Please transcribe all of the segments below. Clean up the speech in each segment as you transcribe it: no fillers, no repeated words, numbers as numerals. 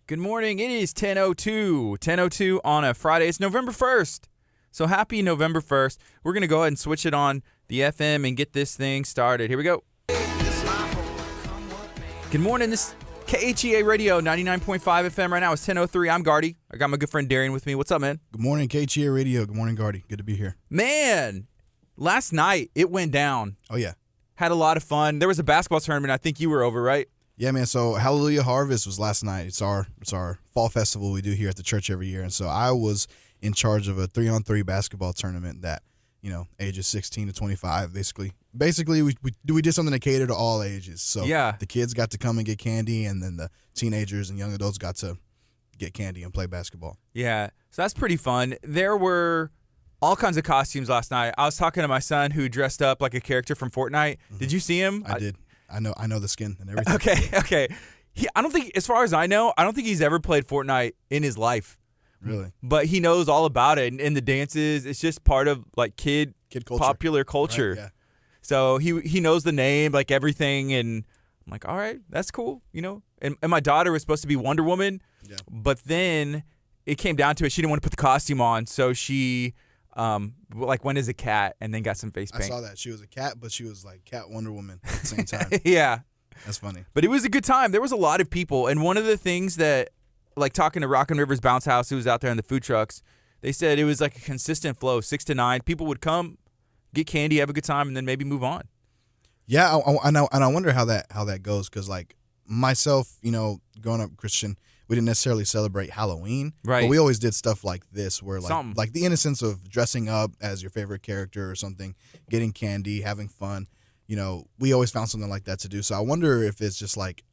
Good morning. It is 10:02 on a Friday. It's November 1st. So happy November 1st. We're going to go ahead and switch it on the FM and get this thing started. Here we go. Good morning. This is KHEA Radio 99.5 FM right now. It's 10:03. I'm Gardy. I got my good friend Darian with me. What's up, man? Good morning, KHEA Radio. Good morning, Gardy. Good to be here. Man, last night it went down. Oh, yeah. Had a lot of fun. There was a basketball tournament. I think you were over, right? Yeah, man. So Hallelujah Harvest was last night. It's our fall festival we do here at the church every year. And so I was in charge of a 3-on-3 basketball tournament that, ages 16 to 25, basically. Basically, we did something to cater to all ages. So yeah. The kids got to come and get candy, and then the teenagers and young adults got to get candy and play basketball. Yeah, so that's pretty fun. There were all kinds of costumes last night. I was talking to my son who dressed up like a character from Fortnite. Mm-hmm. Did you see him? I did. I know the skin and everything. Okay. I don't think, as far as I know, I don't think he's ever played Fortnite in his life. Really? But he knows all about it, and the dances. It's just part of like kid culture. Popular culture. Right, yeah. So he knows the name, like everything, and I'm like, all right, that's cool, And my daughter was supposed to be Wonder Woman, yeah. But then it came down to it. She didn't want to put the costume on, so she went as a cat and then got some face paint. I saw that. She was a cat, but she was like Cat Wonder Woman at the same time. Yeah. That's funny. But it was a good time. There was a lot of people, and one of the things that, like talking to Rockin' Rivers Bounce House, who was out there in the food trucks, they said it was like a consistent flow, 6 to 9. People would come, get candy, have a good time, and then maybe move on. Yeah, I know, and I wonder how that goes, because like myself, growing up Christian, we didn't necessarily celebrate Halloween, right? But we always did stuff like this, where Something. like the innocence of dressing up as your favorite character or something, getting candy, having fun. We always found something like that to do. So I wonder if it's just like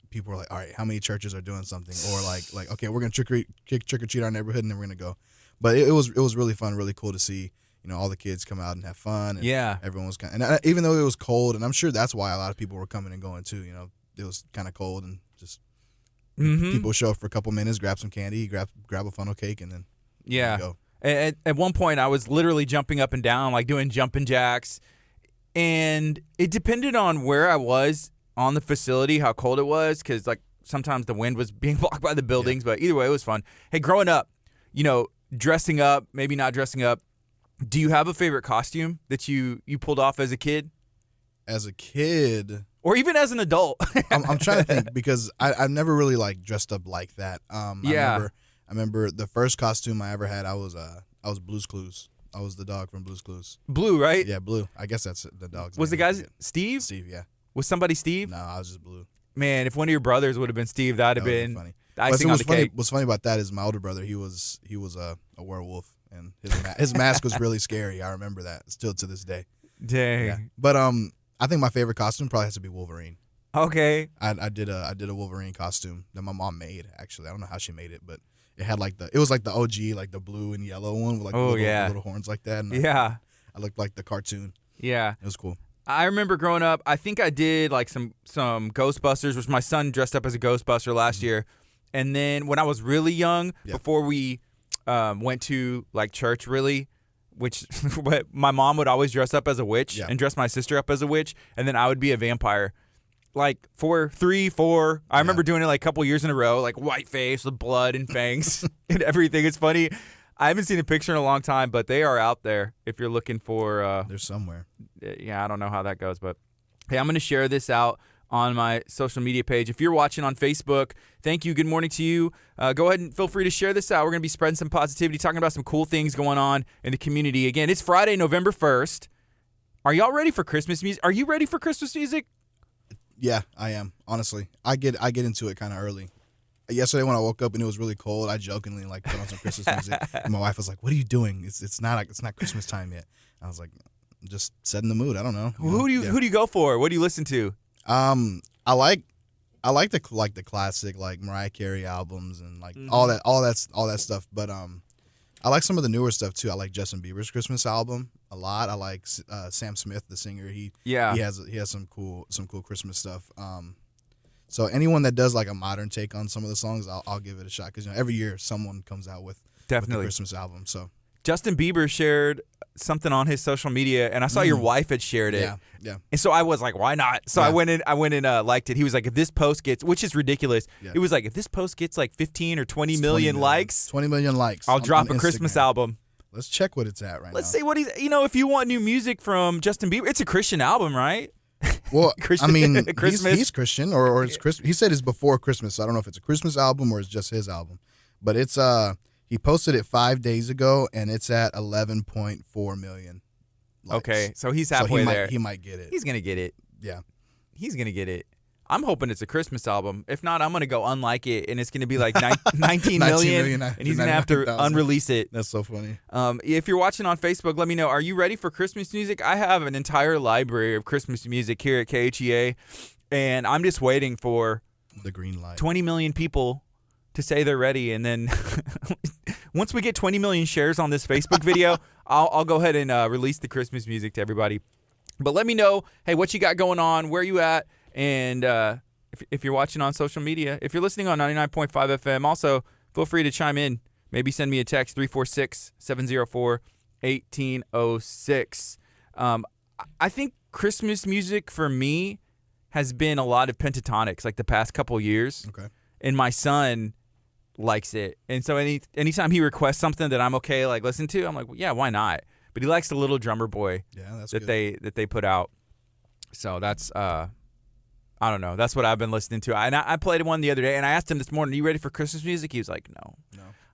people are like, all right, how many churches are doing something, or like okay, we're gonna trick or treat our neighborhood, and then we're gonna go. But it was really fun, really cool to see. All the kids come out and have fun. And yeah. Everyone was even though it was cold, and I'm sure that's why a lot of people were coming and going too. It was kind of cold, and just people show up for a couple minutes, grab some candy, grab a funnel cake, and then go. At one point, I was literally jumping up and down, like doing jumping jacks, and it depended on where I was on the facility, how cold it was, because like sometimes the wind was being blocked by the buildings. Yeah. But either way, it was fun. Hey, growing up, dressing up, maybe not dressing up. Do you have a favorite costume that you pulled off as a kid? As a kid, or even as an adult? I'm trying to think, because I've never really like dressed up like that. Yeah. I remember the first costume I ever had. I was Blue's Clues. I was the dog from Blue's Clues. Blue, right? Yeah, Blue. I guess that's the dog's name. Was the guy's Steve? Steve, yeah. Was somebody Steve? No, I was just Blue. Man, if one of your brothers would have been Steve, that'd have been funny. The icing on the cake. What's funny about that is my older brother. He was a werewolf. And his mask was really scary. I remember that still to this day. Dang. Yeah. But I think my favorite costume probably has to be Wolverine. Okay. I did a Wolverine costume that my mom made. Actually, I don't know how she made it, but it had it was like the OG, like the blue and yellow one with like little horns like that. And I looked like the cartoon. Yeah. It was cool. I remember growing up. I think I did like some Ghostbusters, which my son dressed up as a Ghostbuster last year. And then when I was really young, before we went to like church, really, which my mom would always dress up as a witch and dress my sister up as a witch, and then I would be a vampire. Like 3, 4. I remember doing it like a couple years in a row, like white face with blood and fangs and everything. It's funny. I haven't seen a picture in a long time, but they are out there if you're looking for. They're somewhere. Yeah, I don't know how that goes, but hey, I'm going to share this out on my social media page. If you're watching on Facebook, thank you. Good morning to you. Go ahead and feel free to share this out. We're going to be spreading some positivity, talking about some cool things going on in the community. Again, it's Friday, November 1st. Are y'all ready for Christmas music? Are you ready for Christmas music? Yeah, I am. Honestly, I get into it kind of early. Yesterday when I woke up and it was really cold, I jokingly like put on some Christmas music. And my wife was like, "What are you doing? It's not Christmas time yet." I was like, "Just setting the mood." I don't know. Who do you go for? What do you listen to? I like the classic like Mariah Carey albums and like all that stuff. But I like some of the newer stuff too. I like Justin Bieber's Christmas album a lot. I like Sam Smith, the singer. He has some cool Christmas stuff. So anyone that does like a modern take on some of the songs, I'll give it a shot, because every year someone comes out with a Christmas album. So Justin Bieber shared something on his social media, and I saw your wife had shared it. Yeah. And so I was like, why not? So I went in, liked it. He was like, if this post gets, which is ridiculous. Yeah. It was like, if this post gets like 15 or 20 million likes, 20 million likes, I'll drop a Christmas album. Let's check what it's at right now. Let's see what he's. If you want new music from Justin Bieber, it's a Christian album, right? Well, Christian, I mean, Christmas. He's Christian, or it's Christmas. He said it's before Christmas, so I don't know if it's a Christmas album or it's just his album. But it's he posted it 5 days ago, and it's at 11.4 million likes. Okay, so he's halfway there. He might get it. He's gonna get it. Yeah, he's gonna get it. I'm hoping it's a Christmas album. If not, I'm gonna go unlike it, and it's gonna be like 19 million, and he's gonna have to unrelease it. That's so funny. If you're watching on Facebook, let me know. Are you ready for Christmas music? I have an entire library of Christmas music here at KHEA, and I'm just waiting for the green light. 20 million people to say they're ready, and then once we get 20 million shares on this Facebook video, I'll go ahead and release the Christmas music to everybody. But let me know, hey, what you got going on, where you at, and if you're watching on social media, if you're listening on 99.5 FM, also feel free to chime in. Maybe send me a text, 346-704-1806. I think Christmas music for me has been a lot of pentatonics like the past couple years. Okay. And my son likes it. And so anytime he requests something that I'm okay like listen to, I'm like, well, yeah, why not? But he likes the Little Drummer Boy that they put out. So that's I don't know. That's what I've been listening to. I played one the other day, and I asked him this morning, are you ready for Christmas music? He was like, no.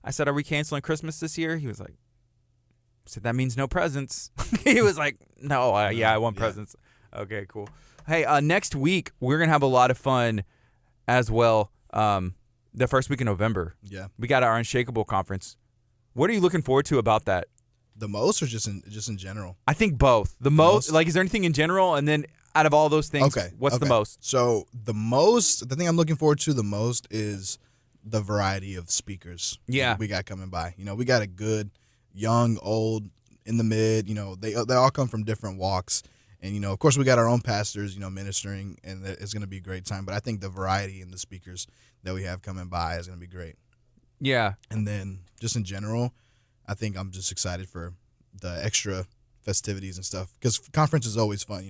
I said, are we canceling Christmas this year? He was like, I said, that means no presents. He was like, no, I want presents. Okay, cool. Hey, next week, we're going to have a lot of fun as well. The first week in November. Yeah. We got our Unshakable conference. What are you looking forward to about that? The most or just in general? I think both. The most, like, is there anything in general? And then out of all those things, what's the most? So the thing I'm looking forward to the most is the variety of speakers we got coming by. We got a good, young, old, in the mid, they all come from different walks. And, of course, we got our own pastors, ministering, and it's going to be a great time. But I think the variety in the speakers that we have coming by is going to be great. Yeah. And then just in general, I think I'm just excited for the extra festivities and stuff because conference is always fun.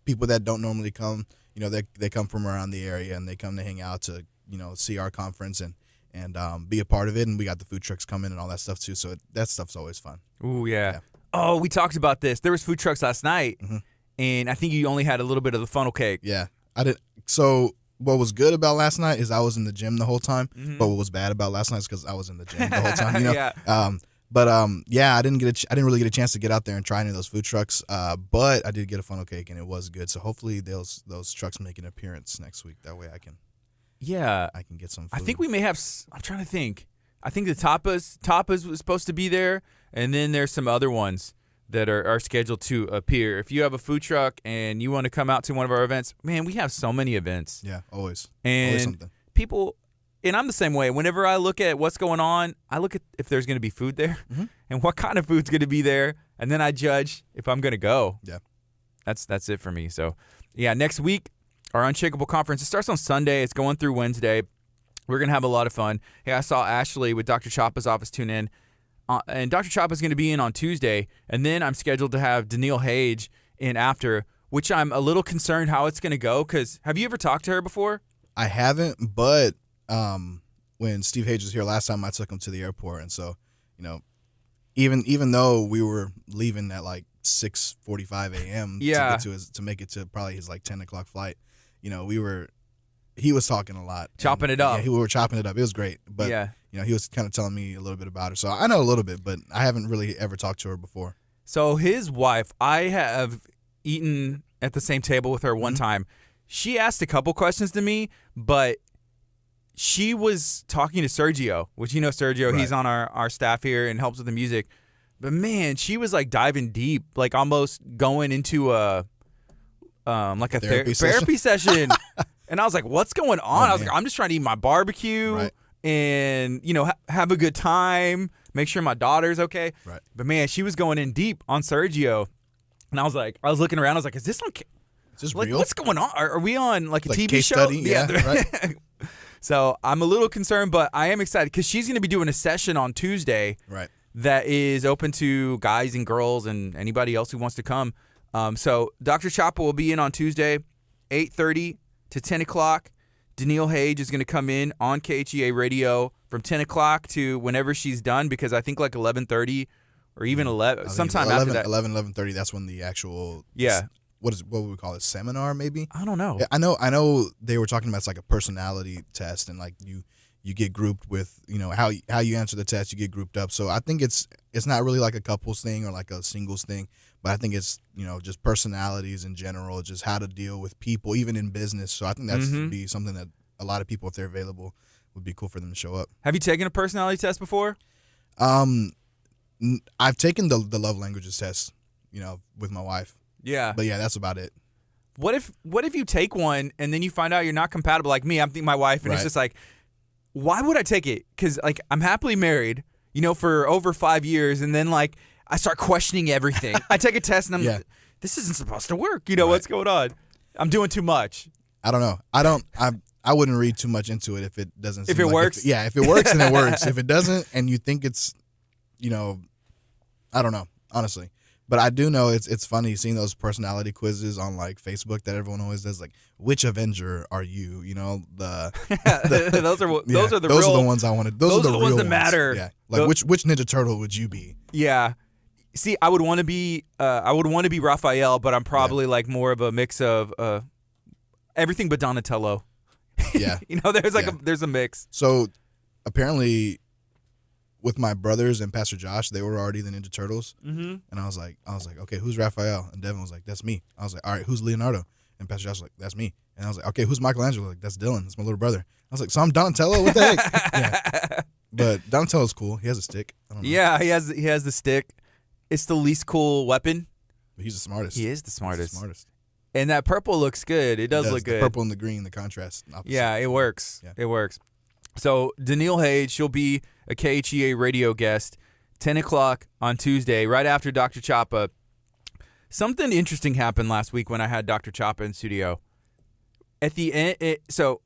People that don't normally come, they come from around the area and they come to hang out to, see our conference and be a part of it. And we got the food trucks coming and all that stuff too. So that stuff's always fun. Ooh, yeah. Oh, we talked about this. There was food trucks last night. Mm-hmm. And I think you only had a little bit of the funnel cake. Yeah, I did. So what was good about last night is I was in the gym the whole time. Mm-hmm. But what was bad about last night is because I was in the gym the whole time. Yeah. I didn't really get a chance to get out there and try any of those food trucks. But I did get a funnel cake and it was good. So hopefully those trucks make an appearance next week. That way I can get some food. I think we may have. I'm trying to think. I think the tapas was supposed to be there, and then there's some other ones that are scheduled to appear. If you have a food truck and you want to come out to one of our events, man, we have so many events. Yeah, always. And always something. People, and I'm the same way. Whenever I look at what's going on, I look at if there's going to be food there and what kind of food's going to be there, and then I judge if I'm going to go. Yeah. That's it for me. So, yeah, next week, our Unshakable Conference, it starts on Sunday. It's going through Wednesday. We're going to have a lot of fun. Hey, I saw Ashley with Dr. Choppa's office tune in. And Dr. Choppa is going to be in on Tuesday, and then I'm scheduled to have Danielle Hage in after, which I'm a little concerned how it's going to go. Because have you ever talked to her before? I haven't, but when Steve Hage was here last time, I took him to the airport, and so even though we were leaving at like 6:45 a.m. to make it to probably his like 10 o'clock flight, he was talking a lot, chopping it up. Yeah, we were chopping it up. It was great, but he was kind of telling me a little bit about her. So I know a little bit, but I haven't really ever talked to her before. So his wife, I have eaten at the same table with her one time. She asked a couple questions to me, but she was talking to Sergio, which Sergio, he's on our staff here and helps with the music. But man, she was like diving deep, like almost going into a therapy session. And I was like, what's going on? I was like, I'm just trying to eat my barbecue and, have a good time, make sure my daughter's okay. Right. But, man, she was going in deep on Sergio. And I was looking around. I was like, is this on Is this real? What's going on? Are we on like a TV case show? Study? Yeah, right. So I'm a little concerned, but I am excited because she's going to be doing a session on Tuesday. Right. that is open to guys and girls and anybody else who wants to come. So Dr. Chapa will be in on Tuesday, 8:30 to 10 o'clock. Danielle Hage is going to come in on KHEA radio from 10 o'clock to whenever she's done, because I think like 11:30 or even 11, sometime 11, after that. 11:30, that's when the actual what would we call it, seminar maybe? I don't know. Yeah, I know they were talking about it's like a personality test, and like you get grouped with, how you answer the test, you get grouped up. So I think it's not really like a couples thing or like a singles thing, but I think it's, just personalities in general, just how to deal with people, even in business. So I think that's would be something that a lot of people, if they're available, would be cool for them to show up. Have you taken a personality test before? I've taken the love languages test, with my wife. Yeah. But yeah, that's about it. What if you take one and then you find out you're not compatible? Like me, I'm thinking my wife, and it's just like, why would I take it? Because like I'm happily married, for over 5 years, and then like I start questioning everything. I take a test and I'm like, this isn't supposed to work. What's going on? I'm doing too much. I don't know. I wouldn't read too much into it if it doesn't. If it works, if it works, then it works. If it doesn't, and you think it's, I don't know, honestly. But I do know it's funny seeing those personality quizzes on like Facebook that everyone always does, like, which Avenger are you? Those are the ones I wanted. Those are the ones real that matter. Yeah, like which Ninja Turtle would you be? Yeah. See, I would want to be Raphael, but I'm probably like more of a mix of everything but Donatello. Yeah. There's like there's a mix. So apparently, with my brothers and Pastor Josh, they were already the Ninja Turtles. Mm-hmm. And I was like, okay, who's Raphael? And Devin was like, that's me. I was like, all right, who's Leonardo? And Pastor Josh was like, that's me. And I was like, okay, who's Michelangelo? Like, that's Dylan. That's my little brother. I was like, so I'm Donatello? What the heck? Yeah. But Donatello's cool. He has a stick. I don't know. Yeah, he has the stick. It's the least cool weapon. But he's the smartest. He is the smartest. And that purple looks good. It does look good. The purple and the green, the contrast. Opposite. Yeah, it works. Yeah. It works. So Danielle Hage, she'll be a KHEA radio guest, 10 o'clock on Tuesday, right after Dr. Chapa. Something interesting happened last week when I had Dr. Chapa in studio. At the end, so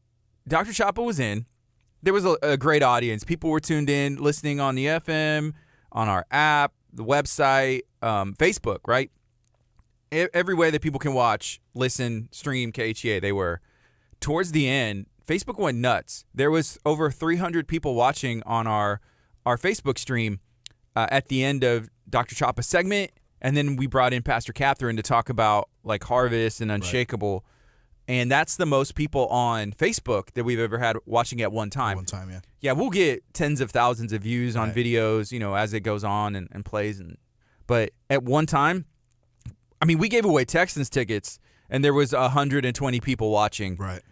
Dr. Chapa was in. There was a great audience. People were tuned in, listening on the FM, on our app, the website, Facebook, right? Every way that people can watch, listen, stream KHEA, they were. Towards the end, Facebook went nuts. There was over 300 people watching on our Facebook stream at the end of Dr. Chapa's segment, and then we brought in Pastor Catherine to talk about like Harvest and Unshakable, and that's the most people on Facebook that we've ever had watching at one time. One time, yeah. Yeah, we'll get tens of thousands of views on videos, as it goes on and plays, but at one time, I mean, we gave away Texans tickets, and there was 120 people watching. Right.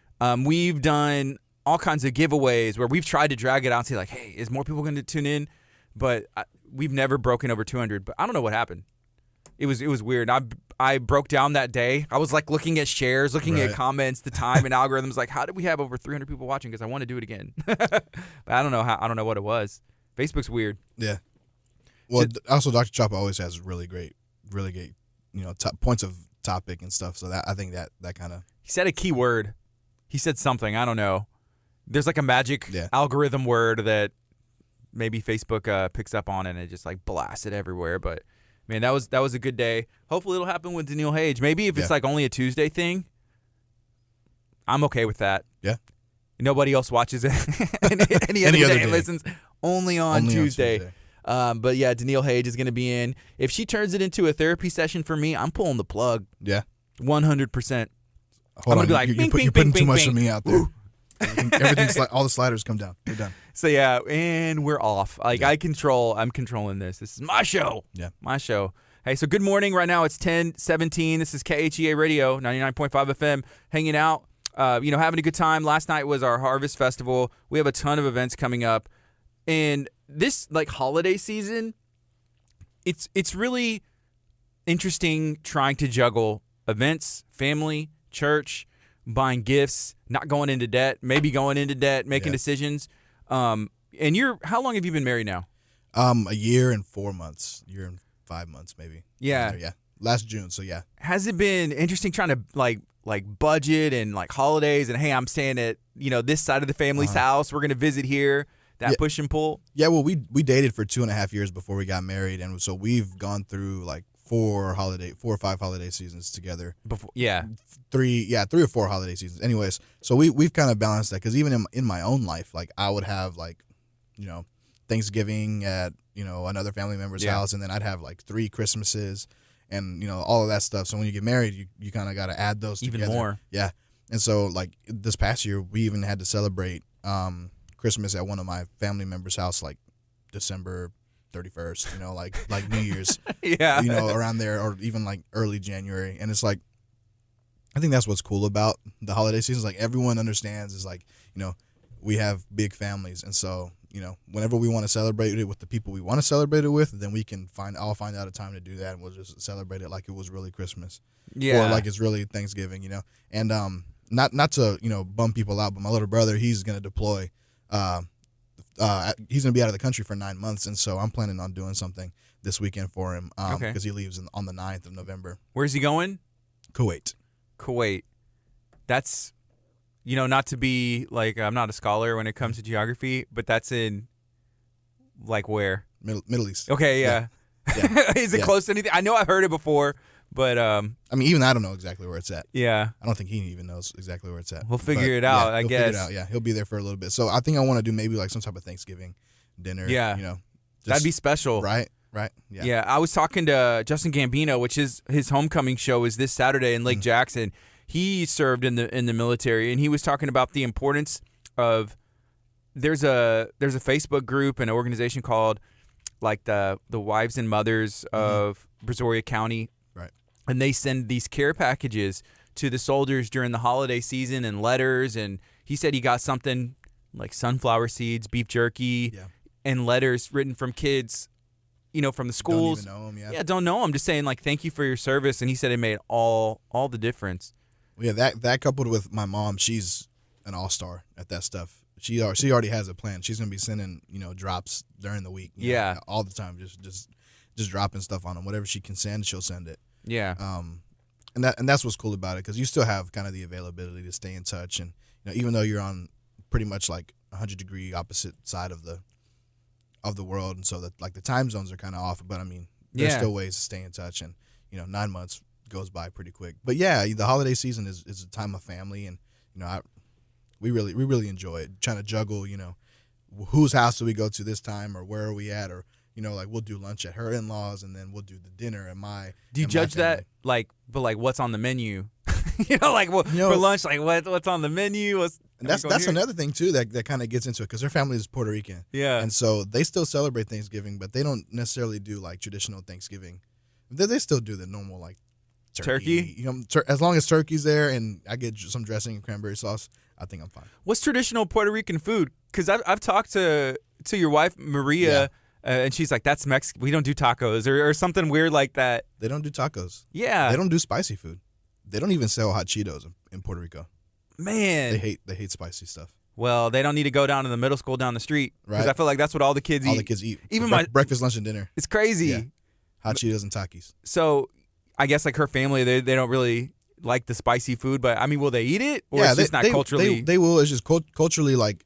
We've done all kinds of giveaways where we've tried to drag it out and say, like, hey, is more people going to tune in? But we've never broken over 200. But I don't know what happened. It was weird. I broke down that day. I was, like, looking at shares, looking at comments, the time, and algorithms. Like, how did we have over 300 people watching? Because I want to do it again. But I don't know I don't know what it was. Facebook's weird. Yeah. Well, also, Dr. Chapa always has really great, points of topic and stuff. So I think that kind of. He said a key word. He said something. I don't know. There's like a magic algorithm word that maybe Facebook picks up on, and it just like blasts it everywhere. But man, that was a good day. Hopefully it'll happen with Danielle Hage. Maybe if it's like only a Tuesday thing, I'm okay with that. Yeah. Nobody else watches it any other day. Listens only on Tuesday. But yeah, Danielle Hage is going to be in. If she turns it into a therapy session for me, I'm pulling the plug. Yeah. 100%. Hold on, be like, you're putting too much of me out there. Everything's like all the sliders come down. We're done. So yeah, and we're off. Like I'm controlling this. This is my show. Yeah, my show. Hey, so good morning. Right now it's 10:17. This is KHEA Radio 99.5 FM. Hanging out, having a good time. Last night was our Harvest Festival. We have a ton of events coming up, and this like holiday season, it's really interesting trying to juggle events, family, church, buying gifts, not going into debt, maybe going into debt, making decisions. And how long have you been married now? A year and 4 months, year and 5 months maybe. Yeah. Yeah. Last June, so yeah. Has it been interesting trying to like budget and like holidays and hey, I'm staying at, this side of the family's house. We're going to visit here. that push and pull? Yeah, well, we dated for 2.5 years before we got married, and so we've gone through like 4 or 5 holiday seasons together. Before, yeah, 3 or 4 holiday seasons. Anyways, so we've kind of balanced that because even in my own life, like I would have like, Thanksgiving at another family member's house, and then I'd have like 3 Christmases, and all of that stuff. So when you get married, you kind of got to add those together. Even more. Yeah, and so like this past year, we even had to celebrate Christmas at one of my family members' house, like December 31st, like New Year's, around there, or even like early January. And it's like, I think that's what's cool about the holiday seasons. Like everyone understands is like, we have big families. And so, whenever we want to celebrate it with the people we want to celebrate it with, then I'll find out a time to do that, and we'll just celebrate it like it was really Christmas. Yeah. Or like it's really Thanksgiving, and, not to, bum people out, but my little brother, he's going to deploy, he's going to be out of the country for 9 months, and so I'm planning on doing something this weekend for him because he leaves on the 9th of November. Where's he going? Kuwait. That's, not to be like, I'm not a scholar when it comes to geography, but that's in like where? Middle East. Okay, yeah. Is it close to anything? I know I've heard it before, but I mean, even I don't know exactly where it's at. Yeah. I don't think he even knows exactly where it's at. We'll figure it out, I guess. Figure it out. Yeah, he'll be there for a little bit. So I think I want to do maybe like some type of Thanksgiving dinner. Yeah. That'd be special. Right. Yeah. Yeah, I was talking to Justin Gambino, which is his homecoming show is this Saturday in Lake Jackson. He served in the military, and he was talking about the importance of there's a Facebook group and an organization called like the Wives and Mothers of Brazoria County. Right. And they send these care packages to the soldiers during the holiday season and letters, and he said he got something like sunflower seeds, beef jerky, and letters written from kids, from the schools. Don't even know them, don't know them. Just saying like, thank you for your service. And he said it made all the difference. Well, yeah, that coupled with my mom, she's an all-star at that stuff. She already has a plan. She's gonna be sending drops during the week. All the time, just dropping stuff on them. Whatever she can send, she'll send it. Yeah. And that's what's cool about it, because you still have kind of the availability to stay in touch, and even though you're on pretty much like 100-degree opposite side of the world, and so that like the time zones are kind of off. But I mean, there's still ways to stay in touch, and 9 months goes by pretty quick. But yeah, the holiday season is a time of family, and we really enjoy it. Trying to juggle, whose house do we go to this time, or where are we at, or like we'll do lunch at her in-laws, and then we'll do the dinner at my. Do you judge that but what's on the menu? For lunch, like what's on the menu? And that's another thing too that kind of gets into it, because her family is Puerto Rican. Yeah, and so they still celebrate Thanksgiving, but they don't necessarily do like traditional Thanksgiving. They still do the normal like turkey. As long as turkey's there and I get some dressing and cranberry sauce, I think I'm fine. What's traditional Puerto Rican food? Because I've talked to your wife Maria, and she's like, that's Mexican. We don't do tacos or something weird like that. They don't do tacos. Yeah, they don't do spicy food. They don't even sell hot Cheetos in Puerto Rico. Man, they hate spicy stuff. Well, they don't need to go down to the middle school down the street, because I feel like that's what all the kids eat. All the kids eat. Even my breakfast, lunch, and dinner. It's crazy. Yeah. Hot Cheetos and Takis. So, I guess like her family, they don't really like the spicy food, but I mean, will they eat it, or it's just not culturally? They will. It's just culturally like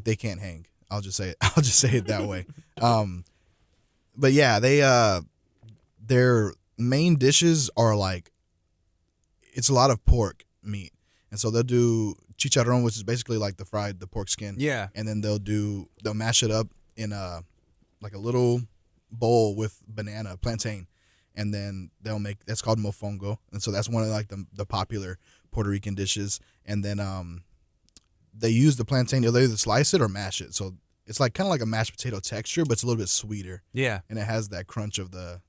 they can't hang. I'll just say it that way. But yeah, their main dishes are like, it's a lot of pork meat, and so they'll do chicharrón, which is basically like the pork skin. Yeah. And then they'll mash it up in a little bowl with plantain, and then they'll make, that's called mofongo, and so that's one of like the popular Puerto Rican dishes. And then they use the plantain, they'll either slice it or mash it, so it's like kind of like a mashed potato texture, but it's a little bit sweeter. Yeah. And it has that crunch of the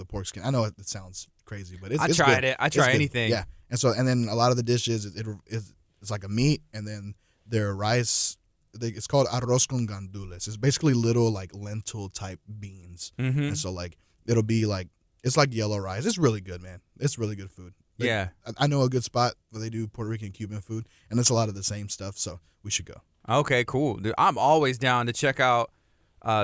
pork skin. I know it sounds crazy, but it's tried good. it. I try anything. Yeah. And then a lot of the dishes, it's like a meat, and then their rice. It's called arroz con gandules. It's basically little like lentil type beans, and so like it'll be like, it's like yellow rice. It's really good, man. It's really good food. I know a good spot where they do Puerto Rican Cuban food, and it's a lot of the same stuff. So we should go. Okay, cool. Dude, I'm always down to check out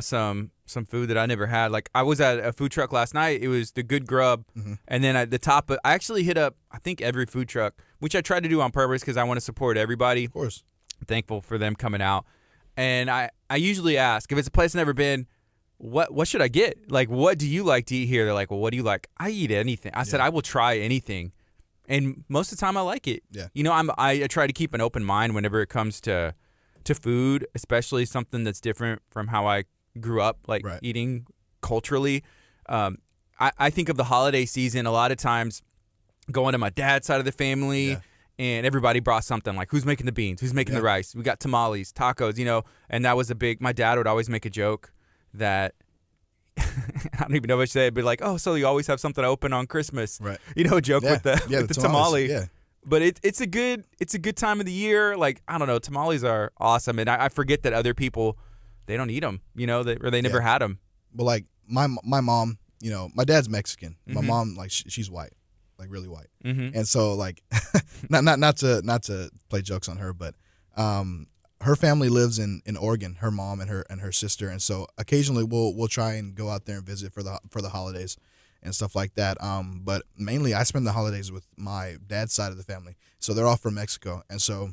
some food that I never had. Like I was at a food truck last night. It was the Good Grub, and then at the top, I actually hit up I think every food truck, which I tried to do on purpose because I want to support everybody. Of course. Thankful for them coming out. And I usually ask, if it's a place I've never been, what should I get? Like, what do you like to eat here? They're like, well, what do you like? I eat anything. I said, I will try anything. And most of the time I like it. Yeah. You know, I try to keep an open mind whenever it comes to food, especially something that's different from how I grew up, like eating culturally. I think of the holiday season a lot of times going to my dad's side of the family, and everybody brought something, like who's making the beans, who's making the rice. We got tamales, tacos, you know, and that was my dad would always make a joke that I don't even know what to say, but like, oh, so you always have something open on Christmas, right? You know, a joke with the tamale. Yeah. But it's a good time of the year. Like, I don't know, tamales are awesome, and I forget that other people, they don't eat them, you know, or they never had them. But like my mom, you know, my dad's Mexican. My mom, like she's white, like really white, and so like, not to play jokes on her, but her family lives in Oregon. Her mom and her sister, and so occasionally we'll try and go out there and visit for the holidays and stuff like that. But mainly I spend the holidays with my dad's side of the family, so they're all from Mexico, and so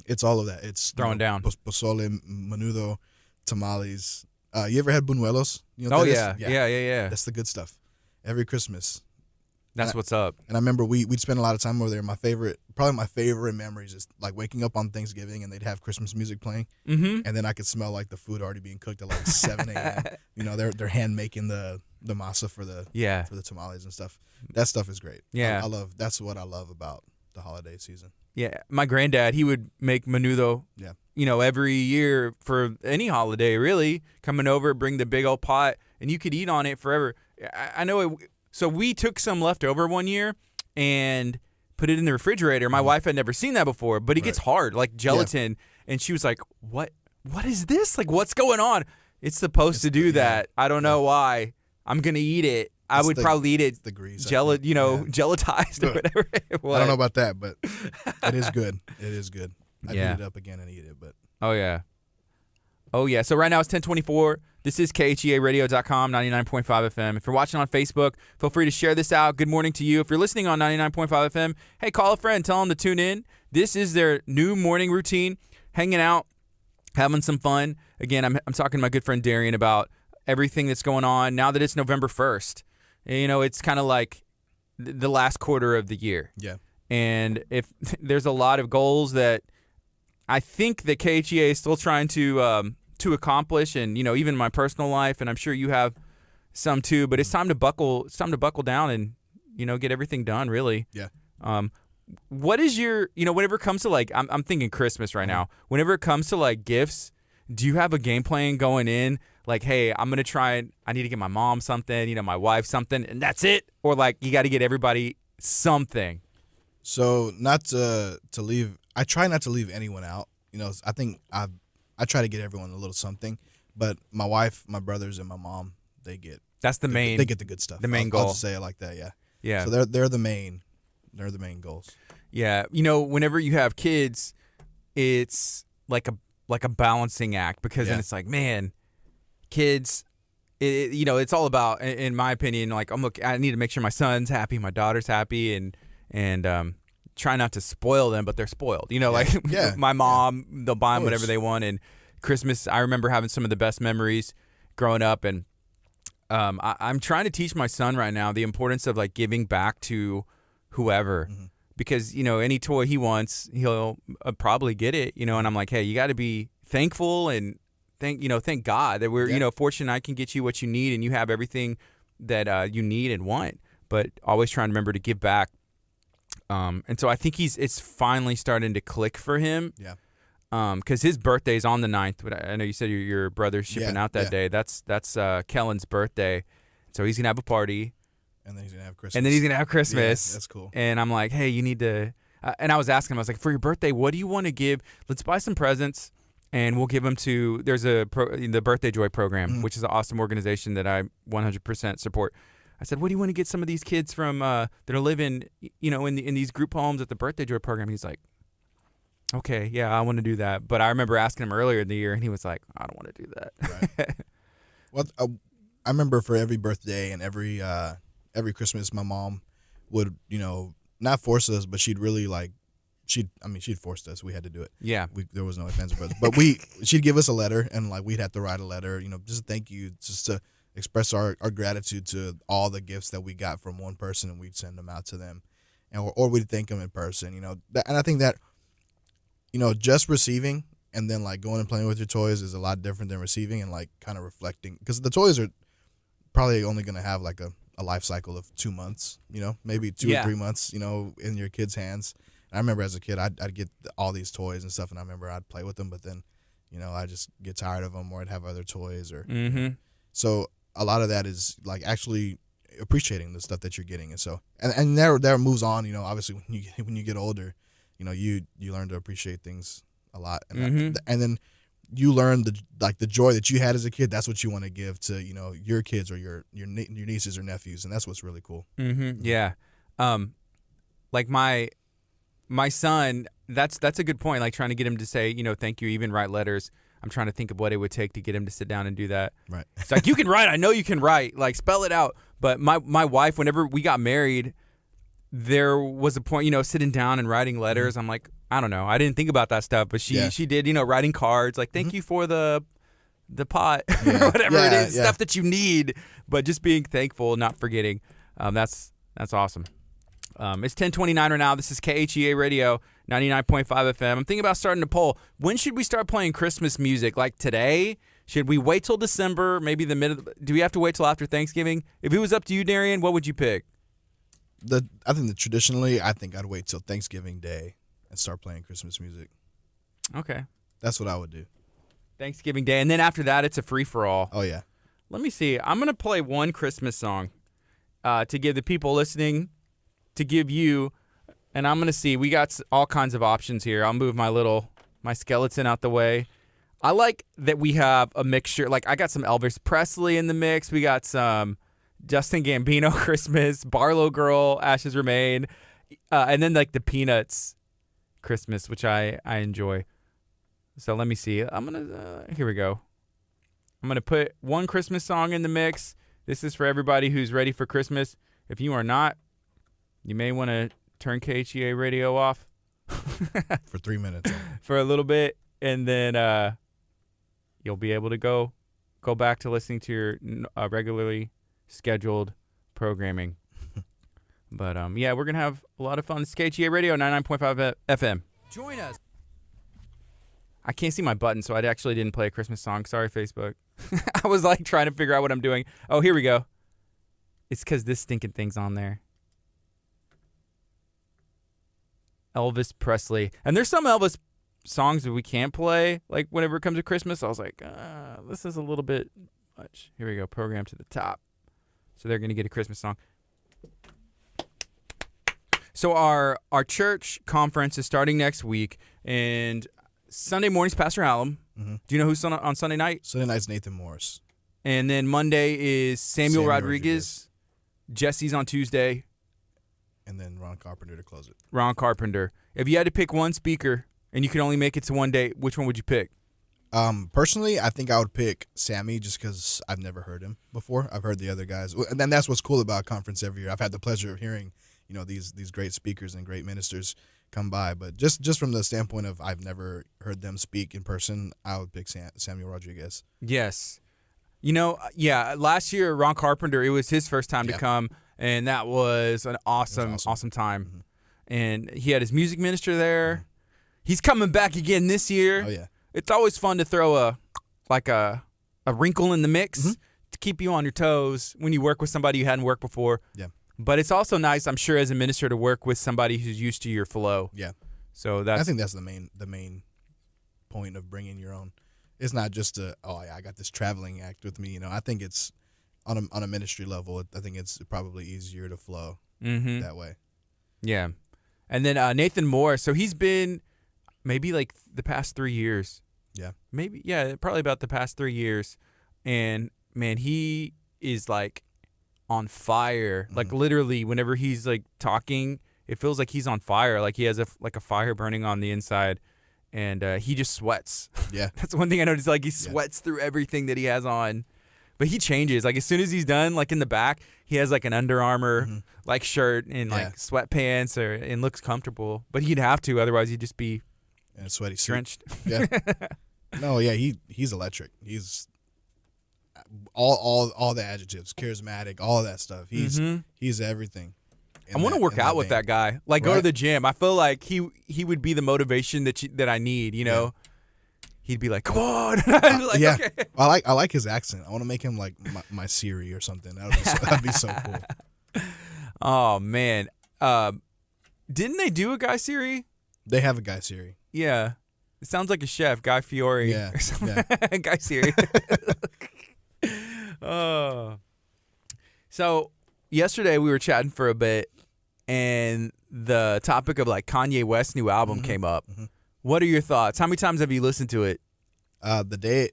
it's all of that. It's throwing down pozole, menudo, tamales. You ever had buñuelos? You know what that is? Yeah. That's the good stuff. Every Christmas. That's what's up. And I remember we'd spend a lot of time over there. Probably my favorite memories is like waking up on Thanksgiving and they'd have Christmas music playing, and then I could smell like the food already being cooked at like 7 a.m. You know, they're hand making the masa for the tamales and stuff. That stuff is great. Yeah, that's what I love about the holiday season. Yeah, my granddad, he would make menudo. Yeah. You know, every year for any holiday, really, coming over, bring the big old pot, and you could eat on it forever. I know it. So we took some left over one year and put it in the refrigerator. My wife had never seen that before, but it gets hard, like gelatin. Yeah. And she was like, "What is this? Like, what's going on?" It's supposed to do that. I don't know why. I'm gonna eat it. I would probably eat it. The grease, gelatized or whatever it was. I don't know about that, but it is good. It is good. I'd heat it up again and eat it, but oh yeah. So right now it's 10:24. This is KHEARadio.com, 99.5 FM. If you're watching on Facebook, feel free to share this out. Good morning to you. If you're listening on 99.5 FM, hey, call a friend. Tell them to tune in. This is their new morning routine, hanging out, having some fun. Again, I'm talking to my good friend Darian about everything that's going on now that it's November 1st. You know, it's kind of like the last quarter of the year. Yeah. And if there's a lot of goals that I think that KHEA is still trying to accomplish, and you know, even in my personal life, and I'm sure you have some too. But it's time to buckle down and get everything done. Really. Yeah. What is your whenever it comes to like I'm thinking Christmas right now. Whenever it comes to like gifts, do you have a game plan going in? Like, hey, I'm gonna try. I need to get my mom something. My wife something, and that's it. Or like you got to get everybody something. So not to leave. I try not to leave anyone out. I think I try to get everyone a little something, but my wife, my brothers, and my mom, they get the good stuff. The main goal. I'll just say it like that. Yeah. Yeah. So they're the main goals. Yeah. Whenever you have kids, it's like a balancing act, because then it's like, man, kids, it's all about, in my opinion, like I need to make sure my son's happy, my daughter's happy, and try not to spoil them, but they're spoiled. My mom, they'll buy them whatever they want. And Christmas, I remember having some of the best memories growing up. And I'm trying to teach my son right now the importance of like giving back to whoever, because any toy he wants, he'll probably get it. And I'm like, hey, you got to be thankful and thank God that we're fortunate. I can get you what you need, and you have everything that you need and want. But always trying to remember to give back. And so I think it's finally starting to click for him. Yeah. Because his birthday's on the 9th, but I know you said your brother's shipping out that day. That's Kellen's birthday, so he's gonna have a party, and then he's gonna have Christmas. Yeah, that's cool. And I'm like, hey, you need to. And I was asking him, I was like, for your birthday, what do you want to give? Let's buy some presents, and we'll give them to. There's the Birthday Joy program, which is an awesome organization that I 100% support. I said, what do you want to get some of these kids from that are living, in these group homes at the Birthday Joy program? He's like, okay, yeah, I want to do that. But I remember asking him earlier in the year, and he was like, I don't want to do that. Right. Well, I remember for every birthday and every Christmas, my mom would, not force us, but she'd really like she'd forced us. We had to do it. Yeah. There was no offense, but she'd give us a letter, and like we'd have to write a letter, just a thank you, just to express our gratitude to all the gifts that we got from one person, and we'd send them out to them, or we'd thank them in person, and I think that, just receiving and then like going and playing with your toys is a lot different than receiving and like kind of reflecting, because the toys are probably only going to have like a life cycle of 2 months, maybe 2 or 3 months, in your kids' hands. And I remember as a kid, I'd get all these toys and stuff, and I remember I'd play with them, but then, I just get tired of them, or I'd have other toys, or so a lot of that is like actually appreciating the stuff that you're getting, and so and there moves on. Obviously when you get older, you learn to appreciate things a lot, and then you learn the joy that you had as a kid. That's what you want to give to your kids or your nieces or nephews, and that's what's really cool. Yeah, like my son. That's a good point. Like trying to get him to say thank you, even write letters. I'm trying to think of what it would take to get him to sit down and do that. Right. It's like, you can write. I know you can write. Like, spell it out. But my wife, whenever we got married, there was a point, sitting down and writing letters. I'm like, I don't know. I didn't think about that stuff. But she did, writing cards. Like, thank you for the pot, or whatever it is. Stuff that you need. But just being thankful, not forgetting. That's awesome. It's 10:29 right now. This is KHEA Radio, 99.5 FM. I'm thinking about starting a poll. When should we start playing Christmas music? Like today? Should we wait till December? Maybe do we have to wait till after Thanksgiving? If it was up to you, Darian, what would you pick? I think that traditionally, I'd wait till Thanksgiving Day and start playing Christmas music. Okay. That's what I would do. Thanksgiving Day. And then after that, it's a free-for-all. Oh, yeah. Let me see. I'm going to play one Christmas song to give the people listening, to give you, and I'm going to see. We got all kinds of options here. I'll move my skeleton out the way. I like that we have a mixture. Like, I got some Elvis Presley in the mix. We got some Justin Gambino Christmas, Barlow Girl, Ashes Remain, and then like the Peanuts Christmas, which I enjoy. So let me see. Here we go. I'm going to put one Christmas song in the mix. This is for everybody who's ready for Christmas. If you are not, you may want to turn KHEA Radio off. For 3 minutes. For a little bit, and then you'll be able to go back to listening to your regularly scheduled programming. But, we're going to have a lot of fun. It's KHEA Radio, 99.5 FM. Join us. I can't see my button, so I actually didn't play a Christmas song. Sorry, Facebook. I was, like, trying to figure out what I'm doing. Oh, here we go. It's because this stinking thing's on there. Elvis Presley. And there's some Elvis songs that we can't play, like, whenever it comes to Christmas. I was like, this is a little bit much. Here we go. Program to the top. So they're going to get a Christmas song. So our church conference is starting next week, and Sunday morning's Pastor Hallam. Mm-hmm. Do you know who's on Sunday night? Sunday night's Nathan Morris. And then Monday is Samuel Rodriguez. Jesse's on Tuesday. And then Ron Carpenter to close it. Ron Carpenter. If you had to pick one speaker and you could only make it to one day, which one would you pick? Personally, I think I would pick Sammy just because I've never heard him before. I've heard the other guys. And then that's what's cool about conference every year. I've had the pleasure of hearing, these great speakers and great ministers come by. But just from the standpoint of I've never heard them speak in person, I would pick Samuel Rodriguez. Yes. Last year, Ron Carpenter, it was his first time to come. And that was an awesome time. Mm-hmm. And he had his music minister there. Mm-hmm. He's coming back again this year. Oh, yeah. It's always fun to throw a wrinkle in the mix to keep you on your toes when you work with somebody you hadn't worked before. Yeah. But it's also nice, I'm sure, as a minister to work with somebody who's used to your flow. Yeah. So I think that's the main point of bringing your own. It's not just I got this traveling act with me. I think it's on a ministry level. I think it's probably easier to flow that way. Yeah. And then Nathan Moore. So he's been maybe like the past 3 years. Yeah. Maybe, yeah, probably about the past 3 years. And, man, he is like on fire. Mm-hmm. Like literally whenever he's like talking, it feels like he's on fire. Like he has a fire burning on the inside. And he just sweats. Yeah. That's one thing I noticed. Like he sweats through everything that he has on. But he changes. Like as soon as he's done, like in the back, he has like an Under Armour like shirt and like sweatpants and looks comfortable. But he'd have to, otherwise he'd just be and a sweaty suit. Drenched. Yeah. No, yeah, he's electric. He's all the adjectives, charismatic, all that stuff. He's everything. I want to work out with that guy. Like go to the gym. I feel like he would be the motivation that I need. You know, he'd be like, "Come on!" Like, yeah, okay. I like his accent. I want to make him like my Siri or something. That'd be so cool. Oh man, didn't they do a Guy Siri? They have a Guy Siri. Yeah, it sounds like a chef, Guy Fieri. Yeah, Guy Siri. Oh, so yesterday we were chatting for a bit, and the topic of like Kanye West's new album came up. What are your thoughts? How many times have you listened to it? The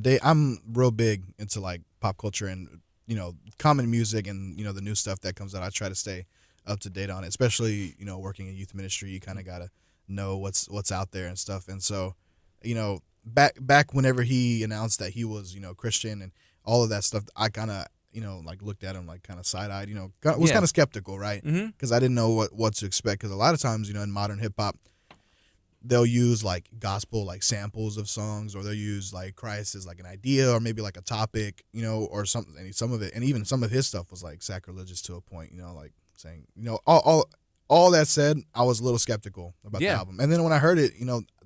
day I'm real big into like pop culture and common music and the new stuff that comes out. I try to stay up to date on it, especially working in youth ministry. You kind of gotta know what's out there and stuff. And so back whenever he announced that he was Christian and all of that stuff, I kind of like looked at him like kind of side-eyed, was kind of skeptical, right? Because I didn't know what to expect. Because a lot of times in modern hip-hop, they'll use like gospel like samples of songs, or they'll use like Christ as like an idea or maybe like a topic, or something. And some of it, and even some of his stuff was like sacrilegious to a point, like saying, all that said, I was a little skeptical about the album. And then when I heard it,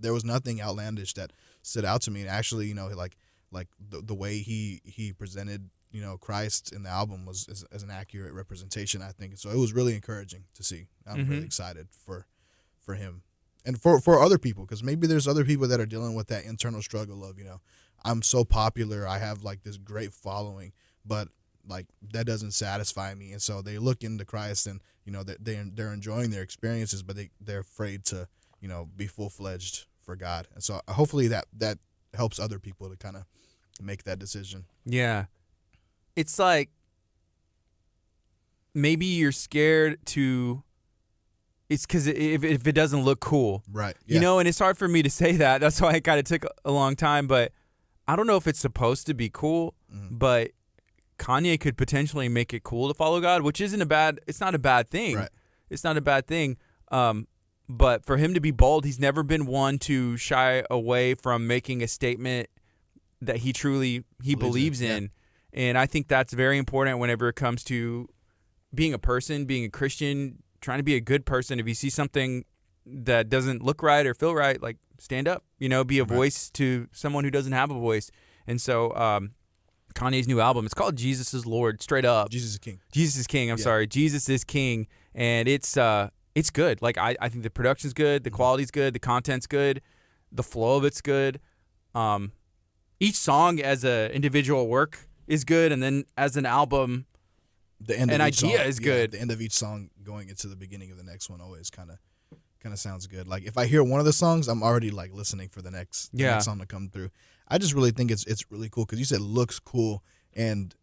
there was nothing outlandish that stood out to me. And actually, like the way he presented Christ in the album was as an accurate representation, I think. So it was really encouraging to see. I'm really excited for him and for other people, because maybe there's other people that are dealing with that internal struggle of I'm so popular, I have like this great following, but like that doesn't satisfy me, and so they look into Christ and they're enjoying their experiences, but they're afraid to be full-fledged for God. And so hopefully that helps other people to kind of make that decision. Yeah. It's like maybe you're scared to. It's because if it doesn't look cool, right? Yeah. And it's hard for me to say that. That's why it kind of took a long time. But I don't know if it's supposed to be cool. But Kanye could potentially make it cool to follow God, which isn't a bad. It's not a bad thing. Right. It's not a bad thing. But for him to be bold, he's never been one to shy away from making a statement that he truly believes in. And I think that's very important whenever it comes to being a person, being a Christian, trying to be a good person. If you see something that doesn't look right or feel right, like stand up, be a voice to someone who doesn't have a voice. And so Kanye's new album, it's called Jesus is Lord, straight up. Jesus is King. Jesus is King. I'm sorry. Jesus is King. And it's good. Like I think the production's good, the quality's good, the content's good, the flow of it's good. Each song as a individual work is good, and then as an album, the end an of each idea song, is good. The end of each song going into the beginning of the next one always kind of sounds good. Like if I hear one of the songs, I'm already like listening for the next song to come through. I just really think it's really cool because you said looks cool, and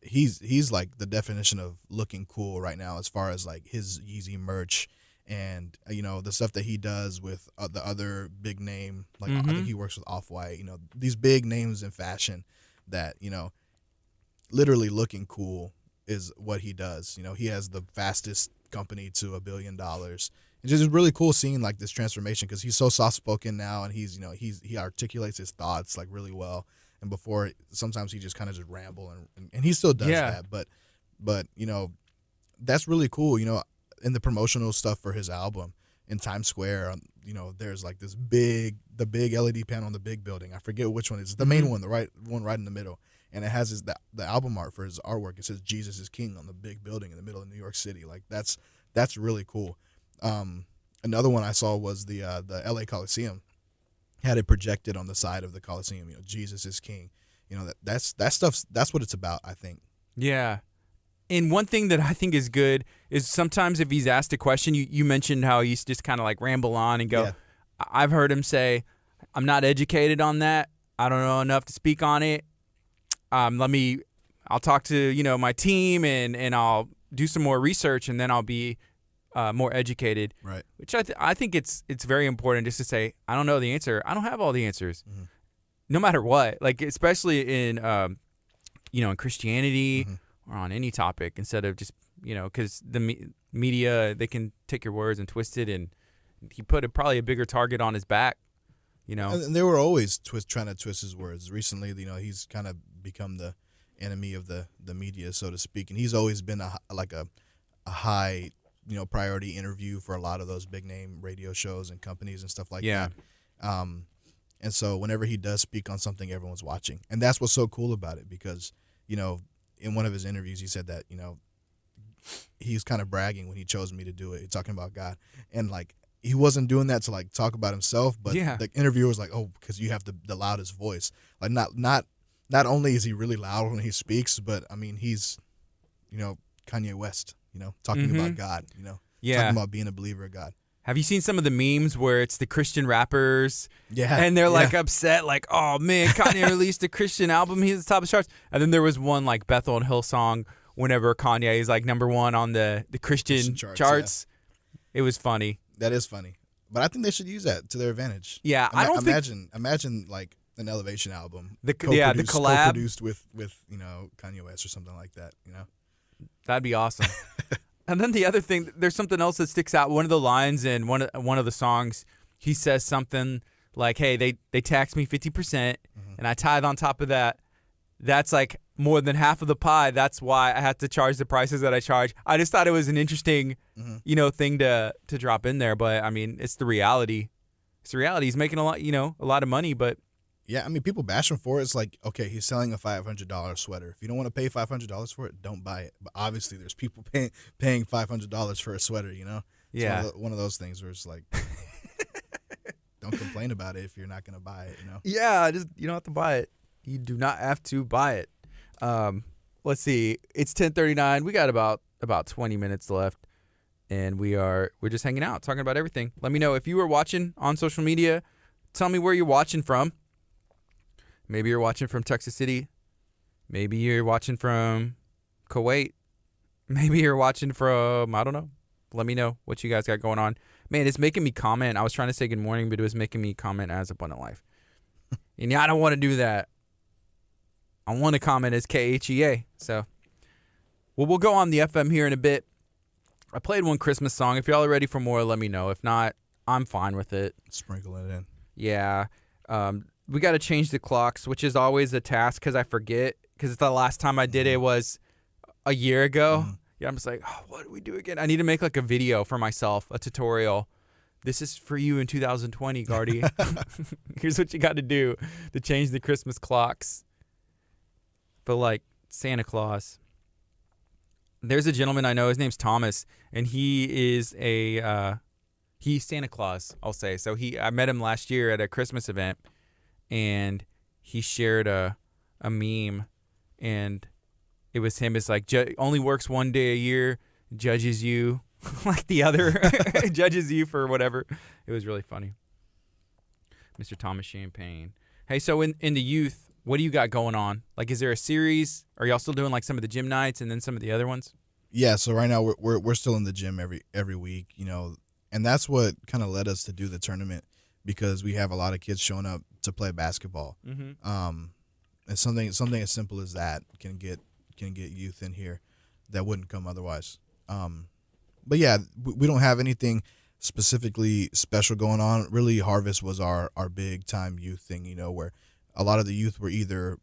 he's like the definition of looking cool right now as far as like his Yeezy merch and the stuff that he does with the other big name, like I think he works with Off-White, these big names in fashion that literally looking cool is what he does. He has the fastest company to $1 billion. It's just really cool seeing like this transformation because he's so soft spoken now, and he articulates his thoughts like really well. And before, sometimes he just kind of just ramble and he still does that. But that's really cool. In the promotional stuff for his album in Times Square, there's like the big LED panel on the big building. I forget which one it is. The main one, the one right in the middle. And it has the album art for his artwork. It says Jesus is King on the big building in the middle of New York City. Like that's really cool. Another one I saw was the LA Coliseum had it projected on the side of the Coliseum. Jesus is King. That's what it's about, I think. Yeah. And one thing that I think is good is sometimes if he's asked a question, you mentioned how he's just kind of like ramble on and go. Yeah. I've heard him say, "I'm not educated on that. I don't know enough to speak on it. I'll talk to my team and I'll do some more research and then I'll be more educated." Right. Which I think it's very important just to say, I don't know the answer. I don't have all the answers. no matter what, like especially in in Christianity or on any topic, instead of just because the media, they can take your words and twist it, and he put probably a bigger target on his back. And they were always trying to twist his words. Recently, he's kind of become the enemy of the media, so to speak, and he's always been a high priority interview for a lot of those big name radio shows and companies and stuff like that. And so whenever he does speak on something, everyone's watching, and that's what's so cool about it, because in one of his interviews he said that he's kind of bragging when he chose me to do it. He's talking about God, and like he wasn't doing that to like talk about himself, but the interviewer was like, "Oh, because you have the loudest voice." Like not only is he really loud when he speaks, but I mean he's Kanye West, talking about God, talking about being a believer of God. Have you seen some of the memes where it's the Christian rappers? Yeah. And they're like upset, like, "Oh man, Kanye released a Christian album. He's at the top of the charts." And then there was one like Bethel and Hillsong whenever Kanye is like #1 on the Christian charts. Yeah. It was funny. That is funny. But I think they should use that to their advantage. Yeah, I don't imagine like an Elevation album. The collab co-produced with Kanye West or something like that, That'd be awesome. And then the other thing, there's something else that sticks out. One of the lines in one of the songs, he says something like, "Hey, they tax me 50%, and I tithe on top of that. That's like more than half of the pie. That's why I have to charge the prices that I charge." I just thought it was an interesting, thing to drop in there. But I mean, it's the reality. It's the reality. He's making a lot of money, but yeah, I mean, people bash him for it. It's like, okay, he's selling a $500 sweater. If you don't want to pay $500 for it, don't buy it. But obviously, there's people paying $500 for a sweater. It's one of those things where it's like, don't complain about it if you're not going to buy it. Yeah, just you don't have to buy it. You do not have to buy it. Let's see. It's 10:39. We got about 20 minutes left, and we're just hanging out, talking about everything. Let me know if you were watching on social media. Tell me where you're watching from. Maybe you're watching from Texas City. Maybe you're watching from Kuwait. Maybe you're watching from, I don't know. Let me know what you guys got going on. Man, it's making me comment. I was trying to say good morning, but it was making me comment as Abundant Life. And I don't want to do that. I want to comment as KHEA. So, we'll go on the FM here in a bit. I played one Christmas song. If y'all are ready for more, let me know. If not, I'm fine with it. Sprinkle it in. Yeah. We got to change the clocks, which is always a task because I forget. Because the last time I did it was a year ago. Yeah, I'm just like, oh, what do we do again? I need to make like a video for myself, a tutorial. This is for you in 2020, Gardy. Here's what you got to do to change the Christmas clocks. But like Santa Claus. There's a gentleman I know. His name's Thomas, and he is he's Santa Claus, I'll say. So I met him last year at a Christmas event. And he shared a meme, and it was him. It's like, only works one day a year, judges you like the other, judges you for whatever. It was really funny. Mr. Thomas Champagne. Hey, so in the youth, what do you got going on? Like, is there a series? Are y'all still doing like some of the gym nights and then some of the other ones? Yeah, so right now we're still in the gym every week, and that's what kind of led us to do the tournament. Because we have a lot of kids showing up to play basketball, and something as simple as that can get youth in here that wouldn't come otherwise. But yeah, we don't have anything specifically special going on. Really, Harvest was our big time youth thing, where a lot of the youth were either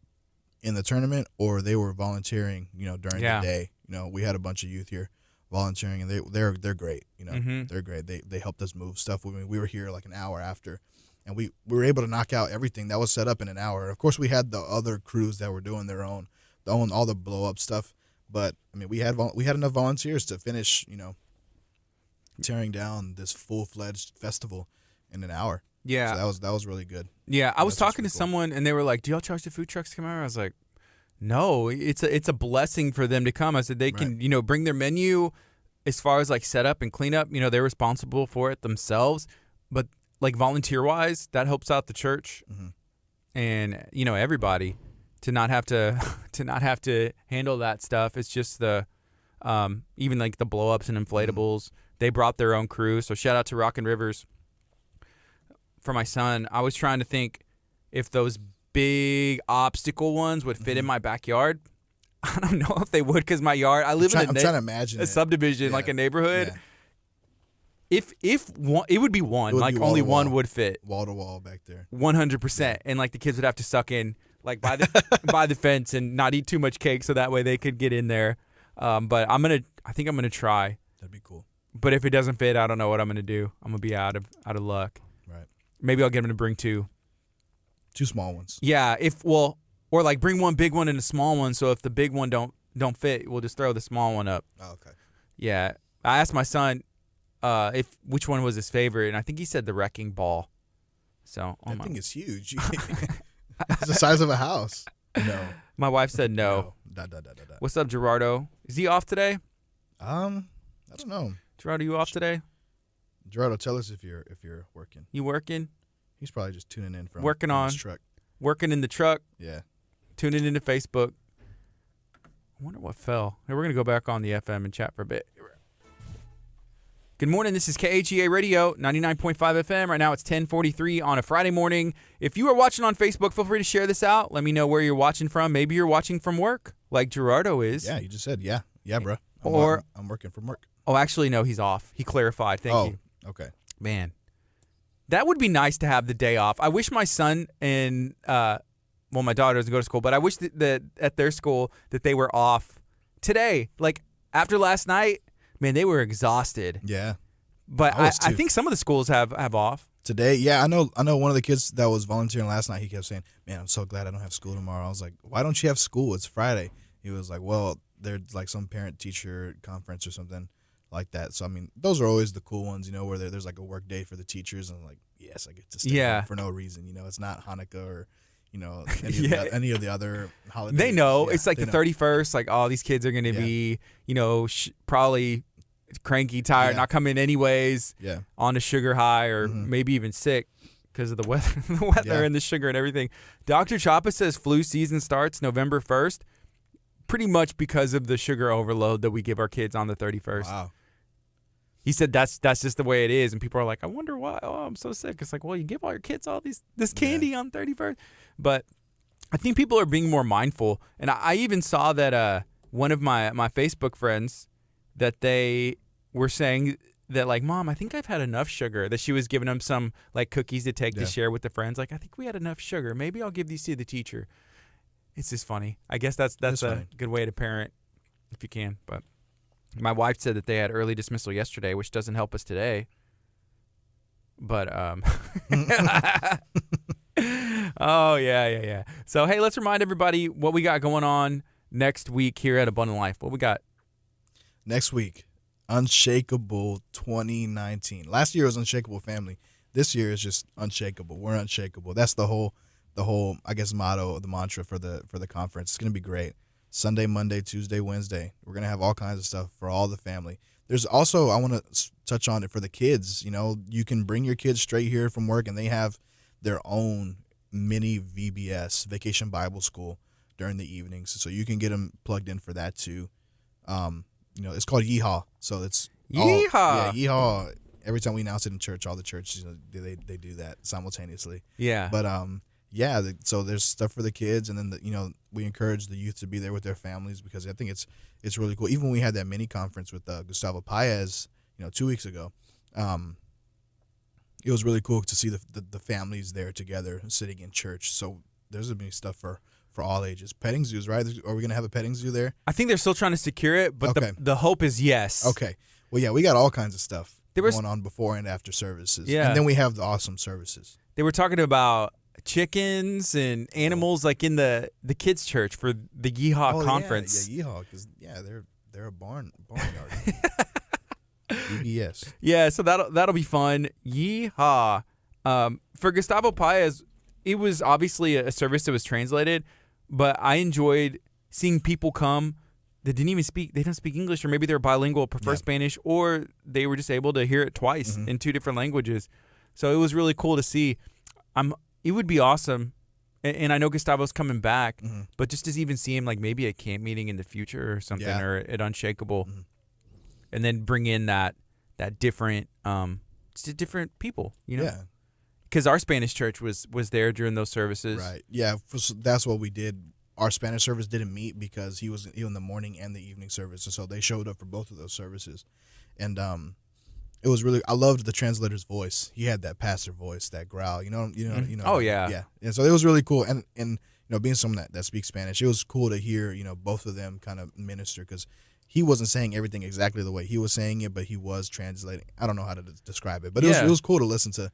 in the tournament or they were volunteering, during the day. We had a bunch of youth here volunteering, and they're great. They're great. They helped us move stuff. We were here like an hour after, and we were able to knock out everything that was set up in an hour. Of course, we had the other crews that were doing their own all the blow up stuff, but I mean, we had enough volunteers to finish, tearing down this full-fledged festival in an hour. Yeah, so that was really good. Yeah, I was talking to someone, and they were like, "Do y'all charge the food trucks to come out?" I was like, no, it's a blessing for them to come. I said they can, bring their menu as far as like setup and cleanup. They're responsible for it themselves. But like volunteer wise, that helps out the church and everybody to not have to handle that stuff. It's just the even like the blow ups and inflatables. They brought their own crew. So shout out to Rockin' Rivers. For my son, I was trying to think if those big obstacle ones would fit in my backyard. I don't know if they would because my yard. I live in I'm trying to imagine a subdivision, like a neighborhood. Yeah. If one, it would be one. It would like be only wall to one would fit. Wall to wall back there. 100%. And like the kids would have to suck in like by the by the fence and not eat too much cake so that way they could get in there. But I think I'm gonna try. That'd be cool. But if it doesn't fit, I don't know what I'm gonna do. I'm gonna be out of luck. Right. Maybe I'll get them to bring two. 2 small ones. Yeah. Or like bring one big one and a small one. So if the big one don't fit, we'll just throw the small one up. Oh, okay. Yeah. I asked my son which one was his favorite, and I think he said the wrecking ball. So that thing is huge. It's the size of a house. No. My wife said no. What's up, Gerardo? Is he off today? I don't know. Gerardo, you off today? Gerardo, tell us if you're working. You working? He's probably just tuning in from his truck. Working in the truck. Yeah. Tuning into Facebook. I wonder what fell. Hey, we're going to go back on the FM and chat for a bit. Good morning. This is KHEA Radio, 99.5 FM. Right now it's 10:43 on a Friday morning. If you are watching on Facebook, feel free to share this out. Let me know where you're watching from. Maybe you're watching from work, like Gerardo is. Yeah, you just said, yeah. Yeah, bro. I'm working from work. Oh, actually, no, he's off. He clarified. Thank you. Okay. Man, that would be nice to have the day off. I wish my son and, my daughter doesn't go to school, but I wish that at their school that they were off today. Like, after last night, man, they were exhausted. Yeah. But I think some of the schools have off. Today, yeah, I know one of the kids that was volunteering last night, he kept saying, man, I'm so glad I don't have school tomorrow. I was like, why don't you have school? It's Friday. He was like, well, there's like some parent-teacher conference or something like that. So, I mean, those are always the cool ones, where there's like a work day for the teachers. And I'm like, yes, I get to stay home for no reason. It's not Hanukkah or, any of the other holidays. They know. Yeah, it's like the 31st. Like, all these kids are going to be, probably cranky, tired, not coming anyways, on a sugar high or maybe even sick because of the weather and the sugar and everything. Dr. Chapa says flu season starts November 1st, pretty much because of the sugar overload that we give our kids on the 31st. Wow. He said that's just the way it is, and people are like, I wonder why. Oh, I'm so sick. It's like, well, you give all your kids all this candy on 31st, but I think people are being more mindful, and I even saw that one of my Facebook friends that they were saying that, like, Mom, I think I've had enough sugar, that she was giving them some like cookies to take to share with the friends. Like, I think we had enough sugar. Maybe I'll give these to the teacher. It's just funny. I guess that's a good way to parent if you can. But my wife said that they had early dismissal yesterday, which doesn't help us today. But oh yeah. So hey, let's remind everybody what we got going on next week here at Abundant Life. What we got next week? Unshakable 2019. Last year was Unshakable Family. This year is just Unshakable. We're unshakable. That's the whole I guess motto, the mantra for the conference. It's gonna be great. Sunday, Monday, Tuesday, Wednesday. We're gonna have all kinds of stuff for all the family. There's also, I want to touch on it for the kids. You can bring your kids straight here from work, and they have their own mini VBS, Vacation Bible School, during the evenings. So you can get them plugged in for that too. It's called Yeehaw. So it's Yeehaw. Yeehaw. Every time we announce it in church, all the churches they do that simultaneously. Yeah. But so there's stuff for the kids, and then we encourage the youth to be there with their families, because I think it's really cool. Even when we had that mini conference with Gustavo Paez, 2 weeks ago, it was really cool to see the families there together sitting in church. So there's gonna be stuff for all ages. Petting zoos, right? Are we gonna have a petting zoo there? I think they're still trying to secure it, but the hope is yes. Okay. Well, yeah, we got all kinds of stuff going on before and after services. Yeah. And then we have the awesome services. They were talking about chickens and animals like in the kids' church for the Yeehaw conference. Yeah, Yeehaw, because they're a barnyard. BBS. Yeah, so that'll be fun. Yeehaw. For Gustavo Paez, it was obviously a service that was translated, but I enjoyed seeing people come that they don't speak English, or maybe they're bilingual, prefer Spanish, or they were just able to hear it twice in 2 different languages. So it was really cool to see. It would be awesome, and I know Gustavo's coming back, but just to even see him like maybe at camp meeting in the future or something, or at Unshakable, and then bring in that different, different people, Yeah. because our Spanish church was there during those services. Right. Yeah, that's what we did. Our Spanish service didn't meet because he was in the morning and the evening service, and so they showed up for both of those services. And it was really, I loved the translator's voice. He had that pastor voice, that growl. Oh yeah. Yeah. And so it was really cool. And being someone that speaks Spanish, it was cool to hear both of them kind of minister, because he wasn't saying everything exactly the way he was saying it, but he was translating. I don't know how to describe it, but it was cool to listen to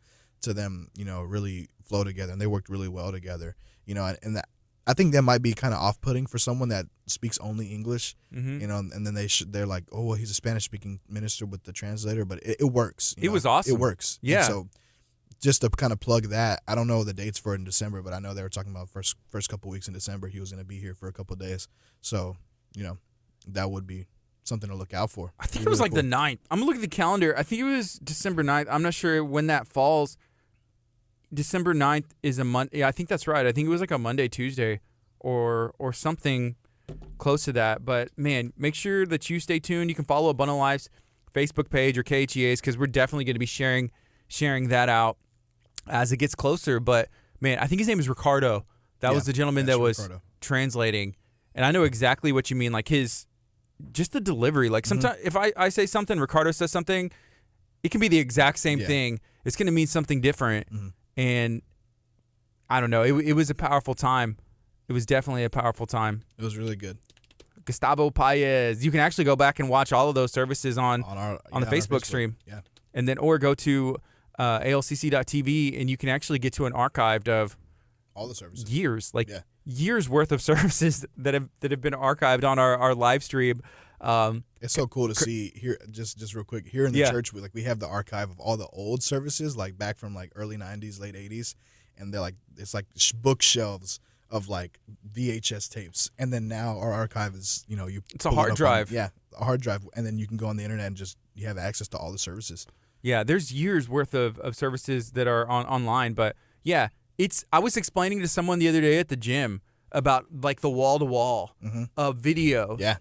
them, really flow together, and they worked really well together. And that, I think that might be kind of off-putting for someone that speaks only English, and then they're like, oh, well, he's a Spanish-speaking minister with the translator, but it works. It was awesome. It works. Yeah. And so just to kind of plug that, I don't know the dates for it in December, but I know they were talking about first couple weeks in December. He was going to be here for a couple of days, so that would be something to look out for. I think it was really cool. The 9th. I'm gonna look at the calendar. I think it was December 9th. I'm not sure when that falls. December 9th is a Monday. Yeah, I think that's right. I think it was like a Monday, Tuesday, or something close to that. But, man, make sure that you stay tuned. You can follow Abundant Life's Facebook page or KHEA's, because we're definitely going to be sharing that out as it gets closer. But, man, I think his name is Ricardo. That was the gentleman that was translating. And I know exactly what you mean, like just the delivery. Like sometimes if I say something, Ricardo says something, it can be the exact same thing. It's going to mean something different. And I don't know. It was a powerful time. It was definitely a powerful time. It was really good. Gustavo Paez. You can actually go back and watch all of those services on the Facebook stream. Yeah. And then or go to alcc.tv, and you can actually get to an archive of all the services. Years worth of services that have been archived on our live stream. It's so cool to see here. Just real quick, here in the church, we have the archive of all the old services, like back from like early '90s, late '80s, and they're like it's like bookshelves of like VHS tapes. And then now our archive is it's a hard drive. A hard drive, and then you can go on the internet and you have access to all the services. Yeah, there's years worth of services that are online, but yeah. I was explaining to someone the other day at the gym about like the wall-to-wall of video. Yeah.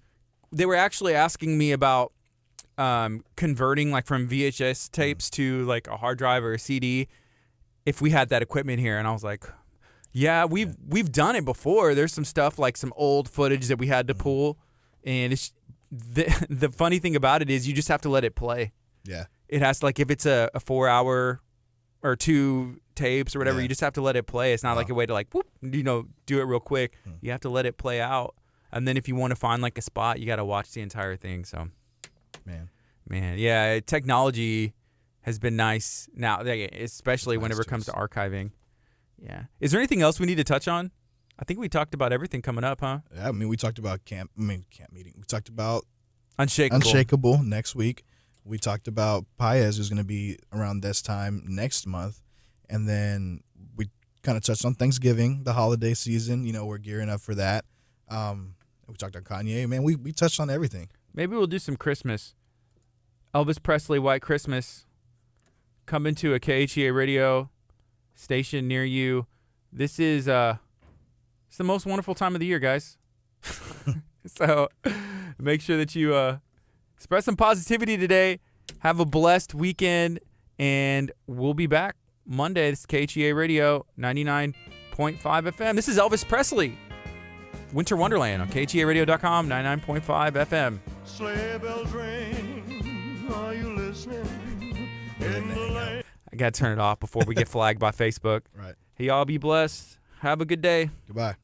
They were actually asking me about converting like from VHS tapes to like a hard drive or a CD if we had that equipment here. And I was like, yeah, we've done it before. There's some stuff like some old footage that we had to pull. And it's the funny thing about it is you just have to let it play. Yeah. It has to, like, if it's a 4-hour or 2 tapes or whatever, you just have to let it play. It's not like a way to like, whoop, do it real quick. You have to let it play out. And then if you want to find like a spot, you got to watch the entire thing. So, man, yeah, technology has been nice now, especially whenever it comes to archiving. Yeah. Is there anything else we need to touch on? I think we talked about everything coming up, huh? Yeah, I mean, we talked about camp meeting. We talked about Unshakable next week. We talked about Paez, who's going to be around this time next month. And then we kind of touched on Thanksgiving, the holiday season. We're gearing up for that. We talked about Kanye. Man, we touched on everything. Maybe we'll do some Christmas. Elvis Presley, White Christmas. Coming to a KHEA radio station near you. This is it's the most wonderful time of the year, guys. So make sure that you spread some positivity today. Have a blessed weekend, and we'll be back Monday. This is KHEA Radio 99.5 FM. This is Elvis Presley. Winter Wonderland on KHEARadio.com, 99.5 FM. Sleigh bells ring, are you listening? I got to turn it off before we get flagged by Facebook. Right. Hey, y'all be blessed. Have a good day. Goodbye.